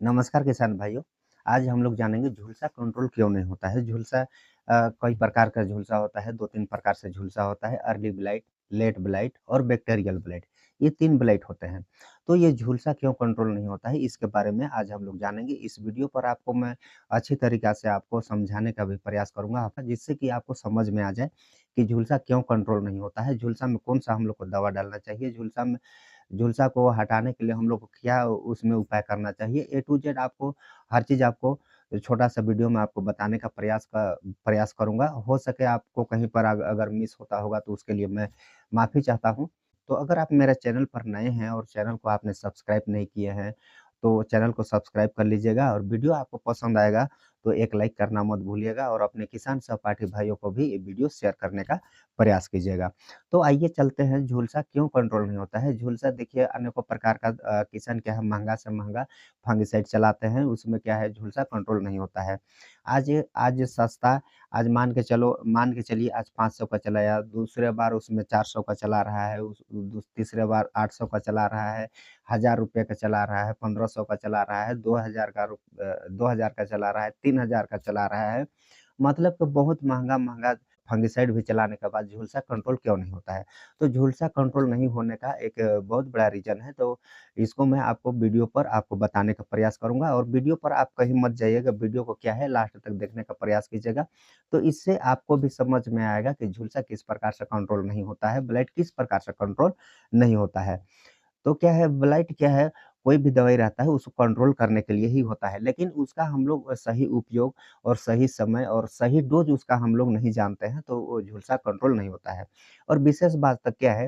नमस्कार किसान भाइयों। आज हम लोग जानेंगे झुलसा कंट्रोल क्यों नहीं होता है। झुलसा कई प्रकार का झुलसा होता है, 2-3 प्रकार से झुलसा होता है। अर्ली ब्लाइट, लेट ब्लाइट और बैक्टीरियल ब्लाइट, ये 3 ब्लाइट होते हैं। तो ये झुलसा क्यों कंट्रोल नहीं होता है, इसके बारे में आज हम लोग जानेंगे। इस वीडियो पर आपको मैं अच्छी तरीक़ा से आपको समझाने का भी प्रयास करूँगा, जिससे कि आपको समझ में आ जाए कि झुलसा क्यों कंट्रोल नहीं होता है, झुलसा में कौन-सा हम लोग को दवा डालना चाहिए, झुलसा को हटाने के लिए हम लोग को क्या उसमें उपाय करना चाहिए। ए टू ज़ेड आपको हर चीज़ आपको छोटा-सा वीडियो में आपको बताने का प्रयास करूँगा। हो सके आपको कहीं पर अगर मिस होता होगा तो उसके लिए मैं माफ़ी चाहता हूँ। तो अगर आप मेरे चैनल पर नए हैं और चैनल को आपने सब्सक्राइब नहीं किए हैं, तो चैनल को सब्सक्राइब कर लीजिएगा और वीडियो आपको पसंद आएगा तो एक लाइक करना मत भूलिएगा और अपने किसान सहपाठी भाइयों को भी ये वीडियो शेयर करने का प्रयास कीजिएगा। तो आइए चलते हैं, झुलसा क्यों कंट्रोल नहीं होता है। झुलसा देखिए अनेकों प्रकार का किसान क्या है, महँगा से महँगा फंगिसाइड चलाते हैं, उसमें क्या है झुलसा कंट्रोल नहीं होता है। आज आज सस्ता मान के चलिए आज 500 का चलाया, दूसरे बार उसमें 400 का चला रहा है, उस दूस तीसरे बार 800 का चला रहा है, ₹1000 का चला रहा है, 1500 का चला रहा है, 2000 का चला रहा है, 3000 का चला रहा है। मतलब कि बहुत महँगा-महँगा फंगिसाइड भी चलाने के बाद झुलसा कंट्रोल क्यों नहीं होता है? तो झुलसा कंट्रोल नहीं होने का एक बहुत बड़ा रीज़न है, तो इसको मैं आपको वीडियो पर आपको बताने का प्रयास करूँगा और वीडियो पर आप कहीं मत जाइएगा, वीडियो को क्या है लास्ट तक देखने का प्रयास कीजिएगा। तो इससे आपको भी समझ में आएगा कि झुलसा किस प्रकार से कंट्रोल नहीं होता है, ब्लाइट किस प्रकार से कंट्रोल नहीं होता है। तो क्या है ब्लाइट क्या है, कोई भी दवाई रहता है उसको कंट्रोल करने के लिए ही होता है, लेकिन उसका हम लोग सही उपयोग और सही समय और सही डोज़ उसका हम लोग नहीं जानते हैं, तो वो झुलसा कंट्रोल नहीं होता है। और विशेष बात तक क्या है,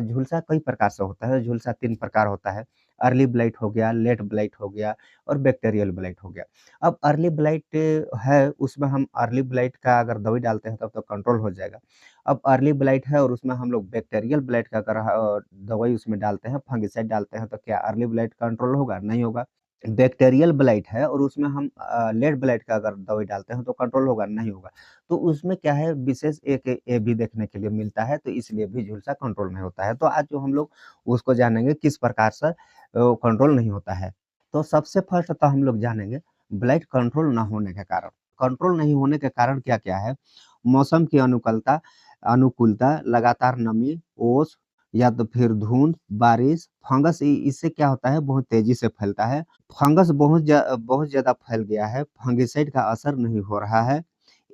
झुलसा कई प्रकार से होता है, झुलसा 3 प्रकार होता है, अर्ली ब्लाइट हो गया, लेट ब्लाइट हो गया और बैक्टीरियल ब्लाइट हो गया। अब अर्ली ब्लाइट है, उसमें हम अर्ली ब्लाइट का अगर दवाई डालते हैं तब तो कंट्रोल हो जाएगा। अब अर्ली ब्लाइट है और उसमें हम लोग बैक्टीरियल ब्लाइट का अगर दवाई उसमें डालते हैं, फंगिसाइड डालते हैं, तो क्या अर्ली ब्लाइट कंट्रोल होगा? नहीं होगा। बैक्टीरियल ब्लाइट है और उसमें हम लेट ब्लाइट का अगर दवाई डालते हैं तो कंट्रोल होगा? नहीं होगा। तो उसमें क्या है विशेष एक ये भी देखने के लिए मिलता है, तो इसलिए भी झुलसा कंट्रोल नहीं होता है। तो आज जो हम लोग उसको जानेंगे किस प्रकार से कंट्रोल नहीं होता है। तो सबसे फर्स्ट तो हम लोग जानेंगे ब्लाइट कंट्रोल ना होने के कारण। कंट्रोल नहीं होने के कारण क्या-क्या है? मौसम की अनुकूलता, लगातार नमी, ओस या तो फिर धुंध, बारिश, फंगस इ इससे क्या होता है बहुत तेज़ी से फैलता है। फंगस बहुत ज़्यादा फैल गया है, फंगिसाइड का असर नहीं हो रहा है।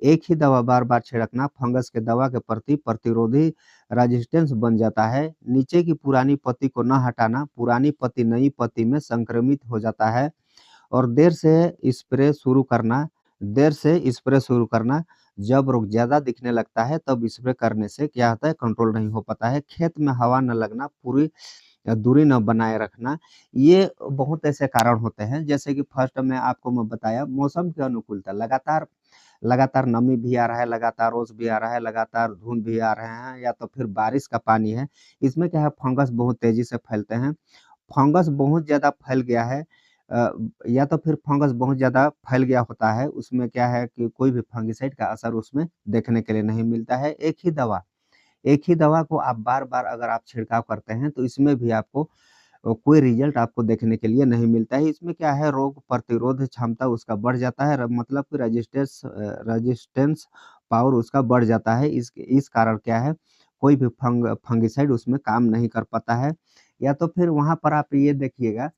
एक ही दवा बार-बार छिड़कना फंगस के दवा के प्रति प्रतिरोधी रेजिस्टेंस बन जाता है। नीचे की पुरानी पत्ती को न हटाना, पुरानी पत्ती नई पत्ती में संक्रमित हो जाता है। और देर से स्प्रे शुरू करना, जब रोग ज़्यादा दिखने लगता है तब स्प्रे करने से क्या होता है कंट्रोल नहीं हो पाता है। खेत में हवा न लगना, पूरी दूरी न बनाए रखना, ये बहुत ऐसे कारण होते हैं। जैसे कि फर्स्ट में आपको मैं बताया मौसम की अनुकूलता, लगातार लगातार नमी भी आ रहा है, लगातार ओस भी आ रहा है, लगातार धुंध भी आ रहे हैं या तो फिर बारिश का पानी है। इसमें क्या है फंगस बहुत तेज़ी से फैलते हैं। फंगस बहुत ज़्यादा फैल गया है, अ, या तो फिर फंगस बहुत ज़्यादा फैल गया होता है, उसमें क्या है कि कोई भी फंगिसाइड का असर उसमें देखने के लिए नहीं मिलता है। एक ही दवा को आप बार-बार अगर आप छिड़काव करते हैं, तो इसमें भी आपको कोई रिज़ल्ट आपको देखने के लिए नहीं मिलता है। इसमें क्या है रोग प्रतिरोध क्षमता उसका बढ़ जाता है, र मतलब कि रेजिस्टेंस पावर उसका बढ़ जाता है। इस कारण क्या है, कोई भी फंगिसाइड उसमें काम नहीं कर पाता है। या तो फिर वहाँ पर आप ये देखिएगा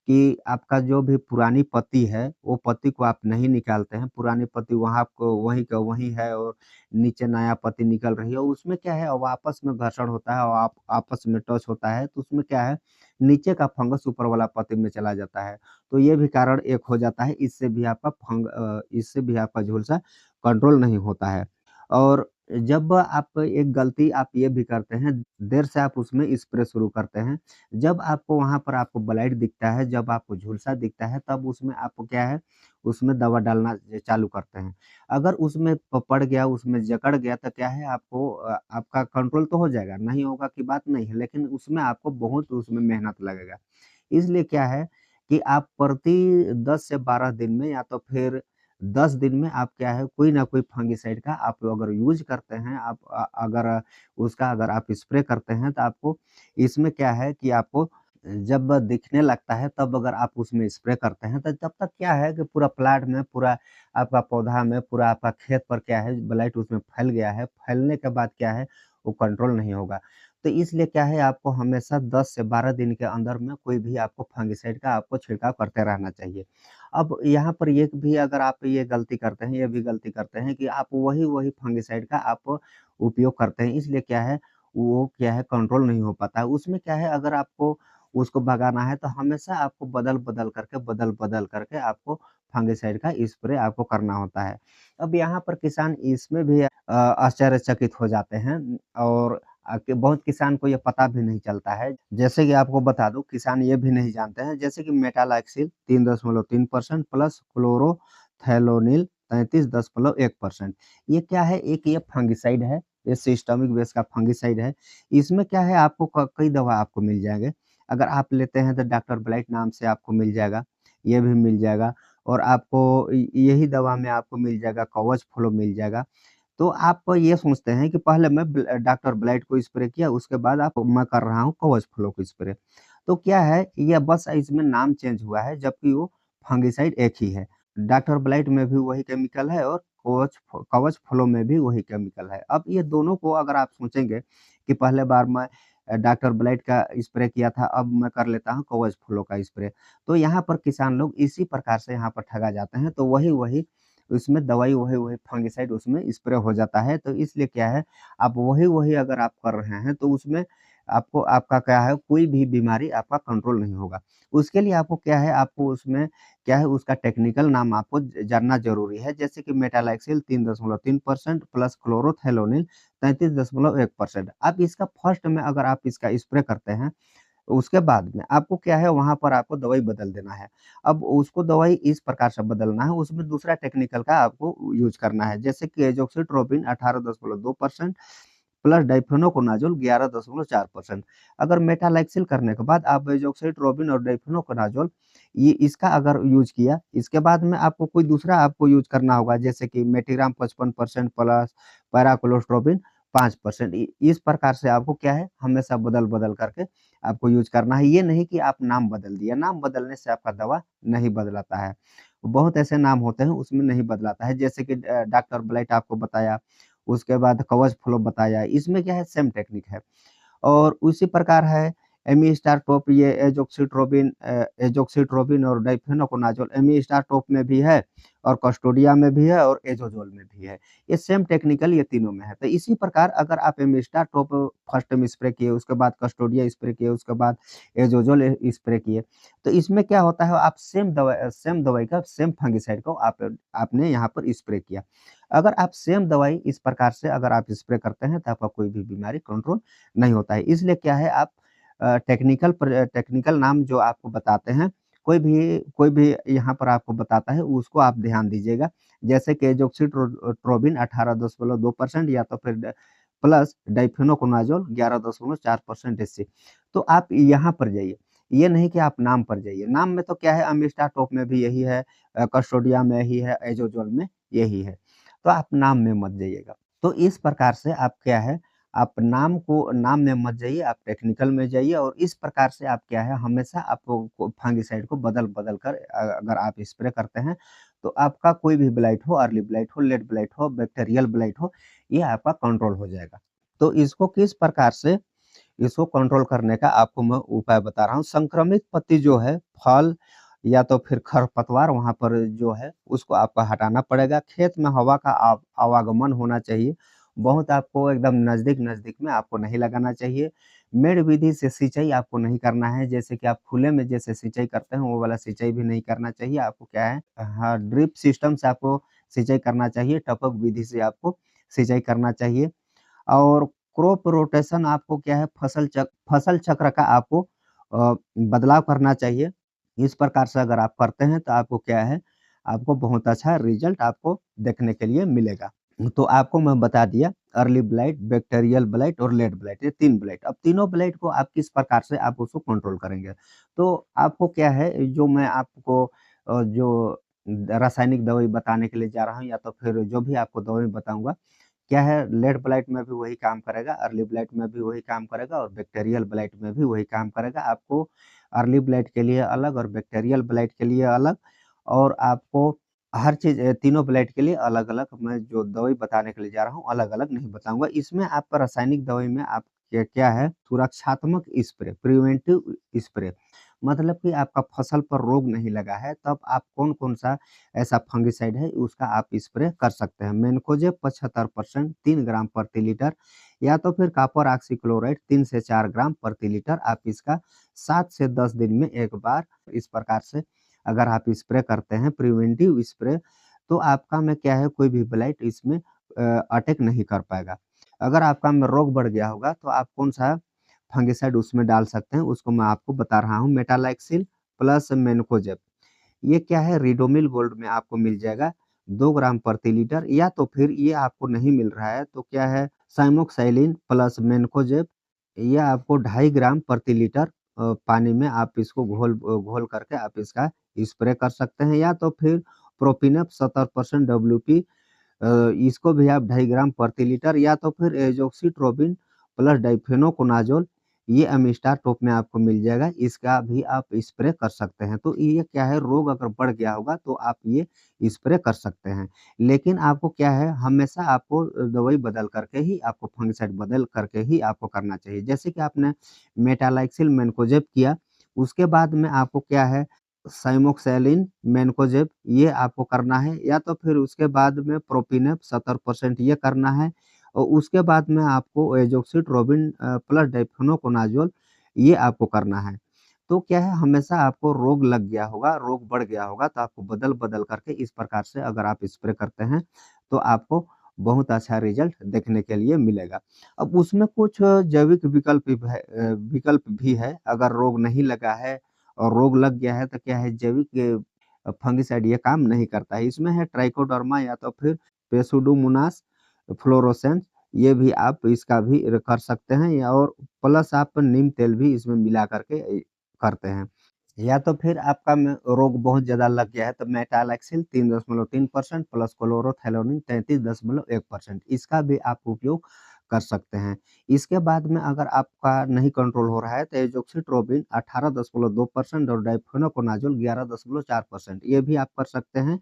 कि आपका जो भी पुरानी पत्ती है, वो पत्ती को आप नहीं निकालते हैं, पुरानी पत्ती वहाँ आपको वहीं का वहीं है और नीचे नया पत्ती निकल रही है, उसमें क्या है अब आपस में घर्षण होता है और आप आपस में टच होता है, तो उसमें क्या है, नीचे का फंगस ऊपर वाला पत्ती में चला जाता है। तो ये भी कारण एक हो जाता है, इससे भी आपका झुलसा कंट्रोल नहीं होता है। और जब आप एक गलती आप ये भी करते हैं, देर से आप उसमें स्प्रे शुरू करते हैं। जब आपको वहाँ पर आपको ब्लाइट दिखता है, जब आपको झुलसा दिखता है, तब उसमें आपको क्या है, उसमें दवा डालना चालू करते हैं। अगर उसमें पड़ गया, उसमें जकड़ गया तो क्या है आपको आपका कंट्रोल तो हो जाएगा, नहीं होगा की बात नहीं है, लेकिन उसमें आपको बहुत उसमें मेहनत लगेगा। इसलिए क्या है कि आप प्रति 10 से 12 दिन में या तो फिर 10 दिन में आप क्या है कोई ना कोई फंगिसाइड का आप अगर यूज़ करते हैं, अगर आप स्प्रे करते हैं तो आपको इसमें क्या है कि आपको जब दिखने लगता है तब अगर आप उसमें स्प्रे करते हैं तो तब तक क्या है कि पूरा प्लाट में, पूरा आपका पौधा में, पूरा आपका खेत पर क्या है ब्लाइट उसमें फैल गया है। फैलने के बाद क्या है वो कंट्रोल नहीं होगा। तो इसलिए क्या है आपको हमेशा 10 से 12 दिन के अंदर में कोई भी आपको फंगिसाइड का आपको छिड़काव करते रहना चाहिए। अब यहाँ पर एक भी अगर आप ये गलती करते हैं, ये भी गलती करते हैं कि आप वही फंगिसाइड का आप उपयोग करते हैं। इसलिए क्या है वो क्या है कंट्रोल नहीं हो पाता है। उसमें क्या है अगर आपको उसको भगाना है तो हमेशा आपको बदल-बदल करके आपको फंगिसाइड का स्प्रे आपको करना होता है। अब यहाँ पर किसान इसमें भी आश्चर्यचकित हो जाते हैं और कि बहुत किसान को ये पता भी नहीं चलता है। जैसे कि आपको बता दूँ किसान ये भी नहीं जानते हैं जैसे कि मेटालाक्सिल 3.3% प्लस क्लोरोथैलोनिल 33.1%। ये क्या है एक ये फंगिसाइड है, ये सिस्टमिक बेस का फंगिसाइड है। इसमें क्या है आपको कई दवा आपको मिल जाएँगे। अगर आप लेते हैं तो डॉक्टर ब्लाइट नाम से आपको मिल जाएगा, ये भी मिल जाएगा और आपको यही दवा में आपको मिल जाएगा कवच फ्लो मिल जाएगा। तो आप ये सोचते हैं कि पहले मैं डॉक्टर ब्लाइट को स्प्रे किया उसके बाद आप मैं कर रहा हूँ कवच फ्लो को स्प्रे। तो क्या है ये बस इसमें नाम चेंज हुआ है जबकि वो फंगिसाइड एक ही है। डॉक्टर ब्लाइट में भी वही केमिकल है और कवच फ्लो में भी वही केमिकल है। अब ये दोनों को अगर आप सोचेंगे कि पहले बार मैं डॉक्टर ब्लाइट का स्प्रे किया था, अब मैं कर लेता हूँ कवच फ्लो का स्प्रे। तो यहाँ पर किसान लोग इसी प्रकार से यहाँ पर ठगा जाते हैं। तो वही-वही उसमें दवाई वही-वही फंगिसाइड उसमें स्प्रे हो जाता है। तो इसलिए क्या है, आप वही-वही अगर आप कर रहे हैं तो उसमें आपको आपका क्या है कोई भी बीमारी आपका कंट्रोल नहीं होगा। उसके लिए आपको क्या है, आपको उसमें क्या है उसका टेक्निकल नाम आपको जानना ज़रूरी है। जैसे कि मेटालाक्सिल 3.3% प्लस क्लोरोथैलोनिल 33.1%। आप इसका फर्स्ट में अगर आप इसका स्प्रे करते हैं उसके बाद में आपको क्या है वहाँ पर आपको दवाई बदल देना है। अब उसको दवाई इस प्रकार से बदलना है, उसमें दूसरा टेक्निकल का आपको यूज़ करना है। जैसे कि एज़ोक्सिट्रोपिन 18.2% प्लस डाइफेनोकोनाज़ोल 11.4%। अगर मेटालाक्सिल करने के बाद आप एज़ोक्सिट्रोपिन और डाइफेनोकोनाज़ोल ये इसका अगर यूज़ किया, इसके बाद में आपको कोई दूसरा आपको यूज़ करना होगा जैसे कि मेटिराम 55% प्लस पैराकोलोस्ट्रोबिन 5%। इस प्रकार से आपको क्या है हमेशा बदल-बदल करके आपको यूज़ करना है। ये नहीं कि आप नाम बदल दिया, नाम बदलने से आपका दवा नहीं बदलाता है। बहुत ऐसे नाम होते हैं उसमें नहीं बदलाता है जैसे कि डॉक्टर ब्लाइट आपको बताया, उसके बाद कवच फ्लो बताया, इसमें क्या है सेम टेक्निक है। और उसी प्रकार है एमी-स्टार टॉप ये एज़ोक्सिट्रोबिन और डाइफेनोकोनाज़ोल एमी-स्टार टॉप में भी है और कस्टोडिया में भी है और एज़ोज़ोल में भी है। ये सेम टेक्निकल ये तीनों में है। तो इसी प्रकार अगर आप एमी-स्टार टॉप फर्स्ट में स्प्रे किए, उसके बाद कस्टोडिया स्प्रे किए, उसके बाद एज़ोज़ोल स्प्रे किए, तो इसमें क्या होता है आप सेम दवाई का सेम फंगिसाइड को आपने यहाँ पर स्प्रे किया। अगर आप सेम दवाई इस प्रकार से अगर आप स्प्रे करते हैं तो आपका कोई भी बीमारी कंट्रोल नहीं होता है। इसलिए क्या है आप टेक्निकल नाम जो आपको बताते हैं, कोई भी यहाँ पर आपको बताता है उसको आप ध्यान दीजिएगा। जैसे कि एज़ोक्सिट्रोबिन 18.2% या तो फिर प्लस डाइफेनोकोनाज़ोल 11.4% इससे। तो आप यहाँ पर जाइए, ये नहीं कि आप नाम पर जाइए। नाम में तो क्या है अमिस्टा टॉप में भी यही है कस्टोडिया में यही है, एज़ोज़ोल में यही है। तो आप नाम में मत जाइएगा। तो इस प्रकार से आप क्या है आप नाम में मत जाइए, आप टेक्निकल में जाइए और इस प्रकार से आप क्या है हमेशा आपको फंगिसाइड को बदल-बदल कर अगर आप स्प्रे करते हैं, तो आपका कोई भी ब्लाइट हो, अर्ली ब्लाइट हो, लेट ब्लाइट हो, बैक्टीरियल ब्लाइट हो, ये आपका कंट्रोल हो जाएगा। तो इसको किस प्रकार से इसको कंट्रोल करने का आपको मैं उपाय बता रहा हूँ। संक्रमित पत्ती जो है, फल या तो फिर खरपतवार वहाँ पर जो है, उसको आपको हटाना पड़ेगा। खेत में हवा का आवागमन होना चाहिए। बहुत आपको एकदम नज़दीक-नज़दीक में आपको नहीं लगाना चाहिए। मेड़ विधि से सिंचाई आपको नहीं करना है, जैसे कि आप खुले में जैसे सिंचाई करते हैं, वो वाला सिंचाई भी नहीं करना चाहिए। आपको क्या है हाँ, ड्रिप सिस्टम से आपको सिंचाई करना चाहिए, टपक विधि से आपको सिंचाई करना चाहिए। और क्रॉप रोटेशन आपको क्या है फसल चक्र का आपको बदलाव करना चाहिए। इस प्रकार से अगर आप करते हैं तो आपको क्या है, आपको बहुत अच्छा रिज़ल्ट आपको देखने के लिए मिलेगा। तो आपको मैं बता दिया अर्ली ब्लाइट, बैक्टीरियल ब्लाइट और लेट ब्लाइट ये 3 ब्लाइट। अब तीनों ब्लाइट को आप किस प्रकार से आप उसको कंट्रोल करेंगे। तो आपको क्या है जो मैं आपको जो रासायनिक दवाई बताने के लिए जा रहा हूँ या तो फिर जो भी आपको दवाई बताऊँगा क्या है लेट ब्लाइट में भी वही काम करेगा, अर्ली ब्लाइट में भी वही काम करेगा और बैक्टीरियल ब्लाइट में भी वही काम करेगा। आपको अर्ली ब्लाइट के लिए अलग और बैक्टीरियल ब्लाइट के लिए अलग और आपको हर चीज़ तीनों ब्लाइट के लिए अलग-अलग मैं जो दवाई बताने के लिए जा रहा हूँ, अलग-अलग नहीं बताऊँगा। इसमें आपका रासायनिक दवाई में आप क्या क्या है सुरक्षात्मक स्प्रे, प्रिवेंटिव स्प्रे मतलब कि आपका फसल पर रोग नहीं लगा है, तब आप कौन-कौन सा ऐसा फंगिसाइड है उसका आप स्प्रे कर सकते हैं। मैनकोजेब 75% 3 ग्राम प्रति लीटर या तो फिर कॉपर ऑक्सीक्लोराइड 3 से 4 ग्राम प्रति लीटर आप इसका 7 से 10 दिन में एक बार इस प्रकार से अगर आप स्प्रे करते हैं प्रिवेंटिव स्प्रे तो आपका में क्या है कोई भी ब्लाइट इसमें अटैक नहीं कर पाएगा। अगर आपका में रोग बढ़ गया होगा तो आप कौन-सा फंगिसाइड उसमें डाल सकते हैं, उसको मैं आपको बता रहा हूँ मेटालाक्सिल प्लस मैनकोजेब। ये क्या है रिडोमिल गोल्ड में आपको मिल जाएगा 2 ग्राम प्रति लीटर या तो फिर ये आपको नहीं मिल रहा है तो क्या है साइमोक्साइलिन प्लस मैनकोजेब ये आपको 2.5 ग्राम प्रति लीटर पानी में आप इसको घोल करके आप इसका स्प्रे कर सकते हैं या तो फिर प्रोपिनफ 70% डब्ल्यूपी इसको भी आप 2.5 ग्राम प्रति लीटर या तो फिर एज़ोक्सिट्रोबिन प्लस डाइफेनोकोनाज़ोल ये अमिस्टार टॉप में आपको मिल जाएगा, इसका भी आप स्प्रे कर सकते हैं। तो ये क्या है रोग अगर बढ़ गया होगा तो आप ये स्प्रे कर सकते हैं। लेकिन आपको क्या है हमेशा आपको दवाई बदल करके ही आपको फंगिसाइड बदल करके ही आपको करना चाहिए। जैसे कि आपने मेटालाक्सिल मैनकोजेब किया, उसके बाद में आपको क्या है साइमोक्सेलिन, मैनकोजेब ये आपको करना है या तो फिर उसके बाद में प्रोपिनेफ 70% ये करना है और उसके बाद में आपको एज़ोक्सिट्रोबिन प्लस डाइफेनोकोनाज़ोल ये आपको करना है। तो क्या है हमेशा आपको रोग लग गया होगा, रोग बढ़ गया होगा तो आपको बदल-बदल करके इस प्रकार से अगर आप स्प्रे करते हैं, तो आपको बहुत अच्छा रिज़ल्ट देखने के लिए मिलेगा। अब उसमें कुछ जैविक विकल्प भी है, अगर रोग नहीं लगा है और रोग लग गया है तो क्या है जैविक फंगिसाइड ये काम नहीं करता है। इसमें है ट्राइकोडर्मा या तो फिर पेसुडोमोनास फ्लोरोसेंस ये भी आप इसका भी कर सकते हैं या और प्लस आप नीम तेल भी इसमें मिला करके करते हैं। या तो फिर आपका में रोग बहुत ज़्यादा लग गया है तो मेटालाक्सिल 3.3% प्लस क्लोरोथैलोनिन 33.1% इसका भी आप उपयोग कर सकते हैं। इसके बाद में अगर आपका नहीं कंट्रोल हो रहा है तो एज़ोक्सिट्रोबिन 18.2% और डाइफेनोकोनाज़ोल 11.4% ये भी आप कर सकते हैं।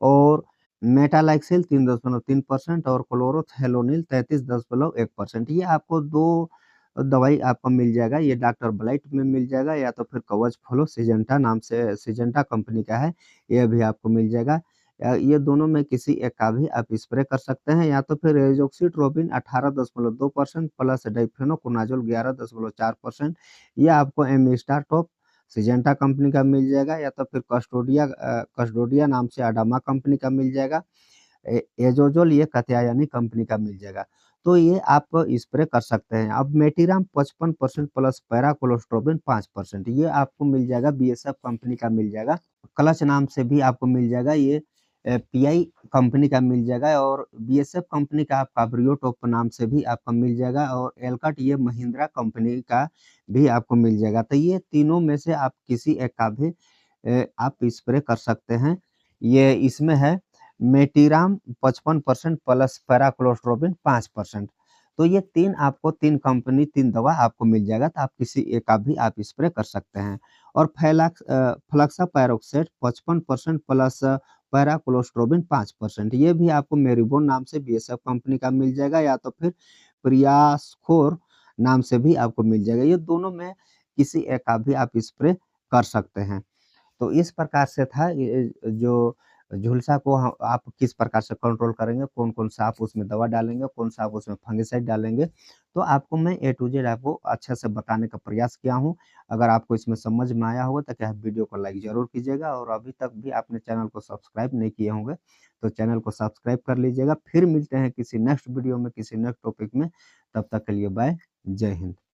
और मेटालाक्सिल 3.3% और क्लोरोथैलोनिल 33.1% ये आपको 2 दवाई आपको मिल जाएगा, ये डॉक्टर ब्लाइट में मिल जाएगा या तो फिर कवच फ्लो सिजेंटा नाम से सिजेंटा कंपनी का है, ये भी आपको मिल जाएगा। ये दोनों में किसी एक का भी आप स्प्रे कर सकते हैं या तो फिर एज़ोक्सिट्रोबिन 18.2% प्लस डाइफेनोकोनाज़ोल 11.4% ये आपको एमिस्टार टॉप सिजेंटा कंपनी का मिल जाएगा या तो फिर कस्टोडिया नाम से अडामा कंपनी का मिल जाएगा। एज़ोज़ोल ये कात्यायनी कंपनी का मिल जाएगा। तो ये आप स्प्रे कर सकते हैं। अब मेटिराम 55% प्लस पैराकोलोस्ट्रोबिन 5% ये आपको मिल जाएगा बीएसएफ कंपनी का मिल जाएगा। क्लच नाम से भी आपको मिल जाएगा ये पीआई कंपनी का मिल जाएगा और बीएसएफ कंपनी का आपका ब्रियोटॉप नाम से भी आपका मिल जाएगा और एल्काट ये महिंद्रा कंपनी का भी आपको मिल जाएगा। तो ये तीनों में से आप किसी एक का भी आप स्प्रे कर सकते हैं। ये इसमें है मेटिराम 55% प्लस पैराक्लोस्ट्रोबिन 5%। तो ये 3 आपको 3 कंपनी 3 दवा आपको मिल जाएगा तो आप किसी एक का भी आप स्प्रे कर सकते हैं। और फ्लक्सापायरोक्सेट 55% प्लस पैराक्लोस्ट्रोबिन 5% ये भी आपको मेरिबोन नाम से बीएसएफ कंपनी का मिल जाएगा या तो फिर प्रियास्कोर नाम से भी आपको मिल जाएगा। ये दोनों में किसी एक का भी आप स्प्रे कर सकते हैं। तो इस प्रकार से था ये जो झुलसा को ह आप किस प्रकार से कंट्रोल करेंगे, कौन-कौन सा आप उसमें दवा डालेंगे, कौन-सा आप उसमें फंगिसाइड डालेंगे। तो आपको मैं ए टू ज़ेड आपको अच्छे से बताने का प्रयास किया हूँ। अगर आपको इसमें समझ में आया होगा तो क्या है वीडियो को लाइक ज़रूर कीजिएगा और अभी तक भी आपने चैनल को सब्सक्राइब नहीं किए होंगे, तो चैनल को सब्सक्राइब कर लीजिएगा। फिर मिलते हैं किसी नेक्स्ट वीडियो में, किसी नेक्स्ट टॉपिक में। तब तक के लिए बाय, जय हिंद।